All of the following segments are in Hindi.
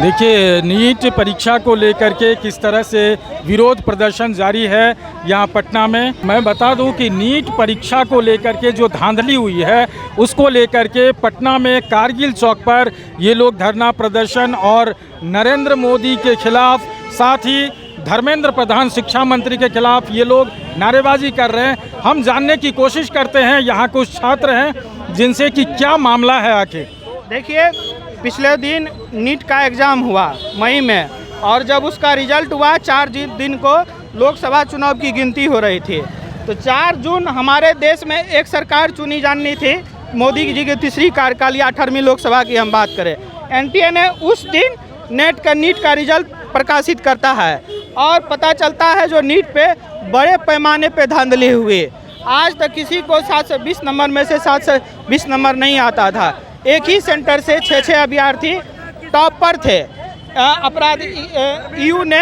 देखिए, नीट परीक्षा को लेकर के किस तरह से विरोध प्रदर्शन जारी है यहाँ पटना में। मैं बता दूं कि नीट परीक्षा को लेकर के जो धांधली हुई है उसको लेकर के पटना में कारगिल चौक पर ये लोग धरना प्रदर्शन और नरेंद्र मोदी के खिलाफ, साथ ही धर्मेंद्र प्रधान शिक्षा मंत्री के खिलाफ ये लोग नारेबाजी कर रहे हैं। हम जानने की कोशिश करते हैं, यहाँ कुछ छात्र हैं जिनसे कि क्या मामला है आखिर। देखिए, पिछले दिन नीट का एग्ज़ाम हुआ मई में, और जब उसका रिजल्ट हुआ 4 दिन को लोकसभा चुनाव की गिनती हो रही थी। तो 4 जून हमारे देश में एक सरकार चुनी जानी थी, मोदी जी की तीसरी कार्यकाल या 18वीं लोकसभा की हम बात करें। एनटीए ने उस दिन नीट का रिजल्ट प्रकाशित करता है और पता चलता है जो नीट पे बड़े पैमाने पे धांधली हुई। आज तक किसी को 720 नंबर में से 720 नंबर नहीं आता था। एक ही सेंटर से 6 अभ्यर्थी टॉप पर थे। अपराध ईयू ने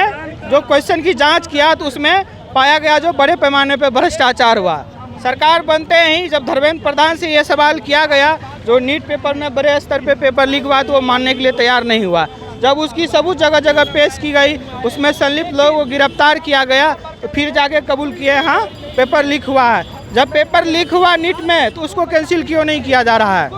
जो क्वेश्चन की जांच किया तो उसमें पाया गया जो बड़े पैमाने पर भ्रष्टाचार हुआ। सरकार बनते ही जब धर्मेंद्र प्रधान से ये सवाल किया गया जो नीट पेपर में बड़े स्तर पे पेपर लीक हुआ, तो वो मानने के लिए तैयार नहीं हुआ। जब उसकी सबूत जगह जगह पेश की गई, उसमें संलिप्त लोगों को गिरफ्तार किया गया, तो फिर जाके कबूल किए हाँ पेपर लीक हुआ है। जब पेपर लीक हुआ नीट में, तो उसको कैंसिल क्यों नहीं किया जा रहा है?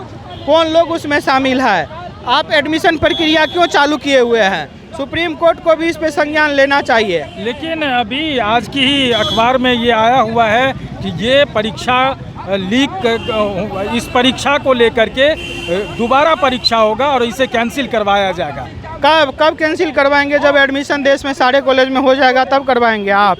कौन लोग उसमें शामिल है? आप एडमिशन प्रक्रिया क्यों चालू किए हुए हैं? सुप्रीम कोर्ट को भी इस पे संज्ञान लेना चाहिए। लेकिन अभी आज की ही अखबार में ये आया हुआ है कि ये परीक्षा लीक, इस परीक्षा को लेकर के दोबारा परीक्षा होगा और इसे कैंसिल करवाया जाएगा। कब कैंसिल करवाएंगे? जब एडमिशन देश में सारे कॉलेज में हो जाएगा तब करवाएंगे आप।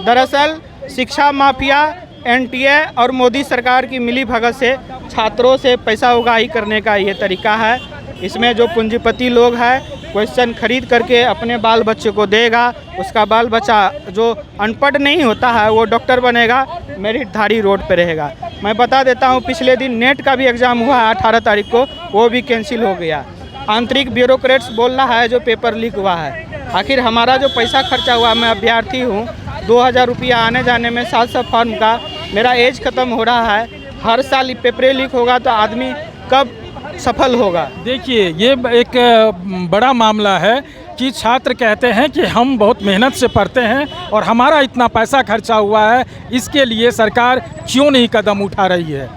दरअसल शिक्षा माफिया, एनटीए और मोदी सरकार की मिली भगत से छात्रों से पैसा उगाही करने का ये तरीका है। इसमें जो पूंजीपति लोग हैं क्वेश्चन खरीद करके अपने बाल बच्चे को देगा, उसका बाल बच्चा जो अनपढ़ नहीं होता है वो डॉक्टर बनेगा, मेरिटधारी रोड पे रहेगा। मैं बता देता हूँ, पिछले दिन नेट का भी एग्ज़ाम हुआ है 18 तारीख को, वो भी कैंसिल हो गया। आंतरिक ब्यूरोक्रेट्स बोल रहा है जो पेपर लीक हुआ है। आखिर हमारा जो पैसा खर्चा हुआ, मैं अभ्यर्थी हूँ, 2000 रुपया आने जाने में 700 फॉर्म का, मेरा एज ख़त्म हो रहा है। हर साल पेपर लीक होगा तो आदमी कब सफल होगा? देखिए, ये एक बड़ा मामला है कि छात्र कहते हैं कि हम बहुत मेहनत से पढ़ते हैं और हमारा इतना पैसा खर्चा हुआ है, इसके लिए सरकार क्यों नहीं कदम उठा रही है?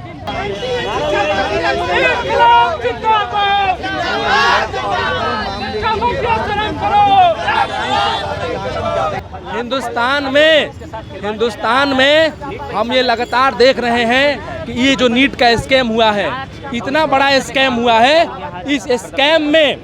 हिंदुस्तान में हम ये लगातार देख रहे हैं कि ये जो नीट का स्कैम हुआ है, इतना बड़ा स्कैम हुआ है। इस स्कैम में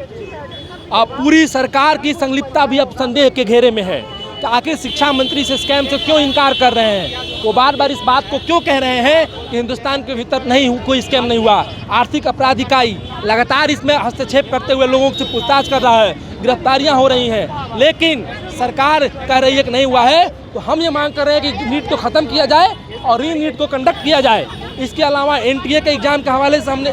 पूरी सरकार की संलिप्तता भी अब संदेह के घेरे में है कि आखिर शिक्षा मंत्री इस स्कैम से क्यों इनकार कर रहे हैं? वो बार बार इस बात को क्यों कह रहे हैं कि हिंदुस्तान के भीतर कोई स्कैम नहीं हुआ? आर्थिक अपराध इकाई लगातार इसमें हस्तक्षेप करते हुए लोगों से पूछताछ कर रहा है, गिरफ्तारियां हो रही हैं, लेकिन सरकार कह रही है कि नहीं हुआ है। तो हम ये मांग कर रहे हैं कि नीट को ख़त्म किया जाए और नीट को कंडक्ट किया जाए। इसके अलावा एनटीए के एग्ज़ाम के हवाले से हमने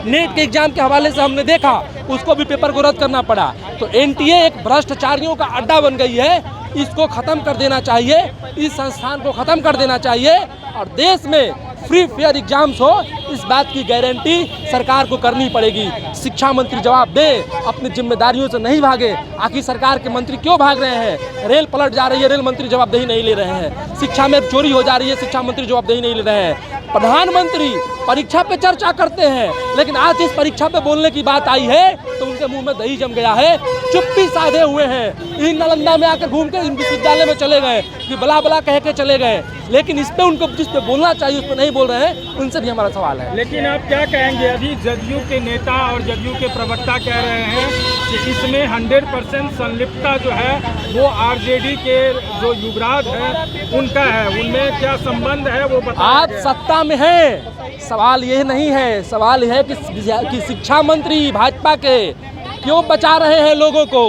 नेट के एग्ज़ाम के हवाले से हमने देखा, उसको भी पेपर को रद्द करना पड़ा। तो एनटीए एक भ्रष्टाचारियों का अड्डा बन गई है। इसको ख़त्म कर देना चाहिए, इस संस्थान को ख़त्म कर देना चाहिए और देश में फ्री फेयर एग्जाम्स हो, इस बात की गारंटी सरकार को करनी पड़ेगी। शिक्षा मंत्री जवाब दे, अपनी जिम्मेदारियों से नहीं भागे। आखिर सरकार के मंत्री क्यों भाग रहे हैं? रेल पलट जा रही है, रेल मंत्री जवाबदेही नहीं ले रहे हैं। शिक्षा में चोरी हो जा रही है, शिक्षा मंत्री जवाबदेही नहीं ले रहे हैं। प्रधानमंत्री परीक्षा पे चर्चा करते हैं, लेकिन आज इस परीक्षा पे बोलने की बात आई है तो उनके मुंह में दही जम गया है, चुप्पी साधे हुए हैं। इन नालंदा में आकर घूम के विश्वविद्यालय में चले गए कि बला बला कह के चले गए, लेकिन इस पे उनको जिस पे बोलना चाहिए उस पे नहीं बोल रहे हैं। उनसे भी हमारा सवाल है। लेकिन आप क्या कहेंगे? अभी जदयू के नेता और जदयू के प्रवक्ता कह रहे हैं कि इसमें 100% संलिप्तता जो है वो आरजेडी के जो युवराज है उनका है, उनमें क्या संबंध है वो बताइए। आप सत्ता में हैं, सवाल ये नहीं है, सवाल है कि शिक्षा मंत्री भाजपा के क्यों बचा रहे हैं लोगों को?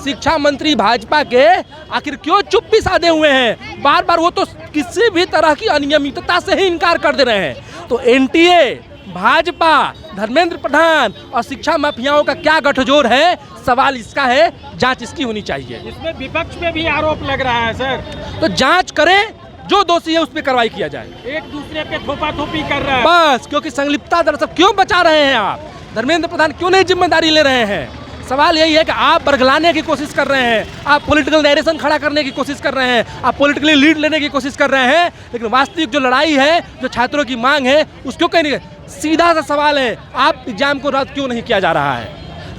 शिक्षा मंत्री भाजपा के आखिर क्यों चुप्पी साधे हुए हैं? बार बार वो तो किसी भी तरह की अनियमितता से ही इनकार कर दे रहे हैं। तो एनटीए, भाजपा, धर्मेंद्र प्रधान और शिक्षा माफियाओं का क्या गठजोड़ है? सवाल इसका है, जांच इसकी होनी चाहिए। इसमें विपक्ष पे भी आरोप लग रहा है सर। तो जांच करें, जो दोषी है उस पर कार्रवाई किया जाए। एक दूसरे पे थोपा-थोपी कर रहा है बस, क्योंकि संलिप्तता दरअसल क्यों बचा रहे हैं आप? धर्मेंद्र प्रधान क्यों नहीं जिम्मेदारी ले रहे हैं? सवाल यही है कि आप बरगलाने की कोशिश कर रहे हैं, आप पॉलिटिकल नैरेशन खड़ा करने की कोशिश कर रहे हैं, आप पॉलिटिकली लीड लेने की कोशिश कर रहे हैं, लेकिन वास्तविक जो लड़ाई है, जो छात्रों की मांग है, उसको कहीं नहीं। सीधा सा सवाल है, आप एग्जाम को रद्द क्यों नहीं किया जा रहा है?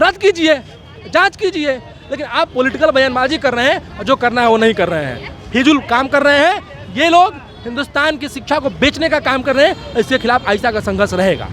रद्द कीजिए, जांच कीजिए, लेकिन आप पॉलिटिकल बयानबाजी कर रहे हैं और जो करना है वो नहीं कर रहे हैं, फिजूल काम कर रहे हैं। ये लोग हिंदुस्तान की शिक्षा को बेचने का काम कर रहे हैं, इसके खिलाफ आइसा का संघर्ष रहेगा।